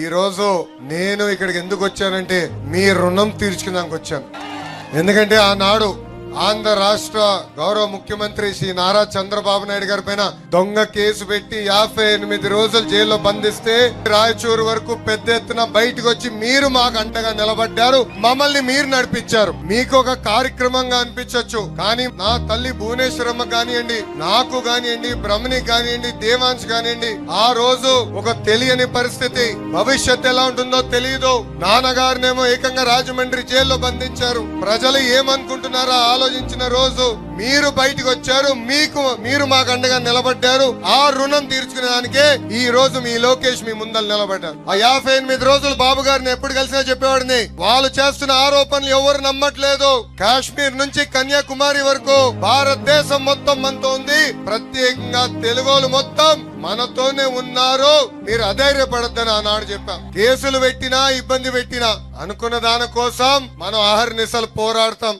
ఈ రోజు నేను ఇక్కడికి ఎందుకు వచ్చానంటే మీ రుణం తీర్చుకున్నానికి వచ్చాను. ఎందుకంటే ఆనాడు ఆంధ్ర రాష్ట్ర గౌరవ ముఖ్యమంత్రి శ్రీ నారా చంద్రబాబు నాయుడు గారి పైన దొంగ కేసు పెట్టి 58 రోజులు జైల్లో బంధిస్తే రాయచూరు వరకు పెద్ద ఎత్తున బయటకు వచ్చి మీరు మాకు అంటగా నిలబడ్డారు. మమ్మల్ని మీరు నడిపించారు. మీకు ఒక కార్యక్రమంగా అనిపించవచ్చు, కానీ నా తల్లి భువనేశ్వరమ్మ కానివ్వండి, నాకు కానివ్వండి, బ్రహ్మణి కానివ్వండి, దేవాంశ్ కానివ్వండి, ఆ రోజు ఒక తెలియని పరిస్థితి, భవిష్యత్ ఎలా ఉంటుందో తెలియదు. నాన్నగారినేమో ఏకంగా రాజమండ్రి జైల్లో బంధించారు. ప్రజలు ఏమనుకుంటున్నారో ఆలోచించిన రోజు మీరు బయటకు వచ్చారు. మీరు మాకు అండగా నిలబడ్డారు. ఆ రుణం తీర్చుకునేదానికే ఈ రోజు మీ లోకేష్ మీ ముందర నిలబడ్డారు. ఆ 58 రోజులు బాబు గారిని ఎప్పుడు కలిసినా చెప్పేవాడిని, వాళ్ళు చేస్తున్న ఆరోపణలు ఎవరు నమ్మట్లేదు. కాశ్మీర్ నుంచి కన్యాకుమారి వరకు భారతదేశం మొత్తం మనతో ఉంది. ప్రత్యేకంగా తెలుగోలు మొత్తం మనతోనే ఉన్నారు. మీరు అధైర్యపడద్దని ఆనాడు చెప్పాం. కేసులు పెట్టినా ఇబ్బంది పెట్టినా అనుకున్న దాని కోసం మనం అహర్నిశలు పోరాడతాం.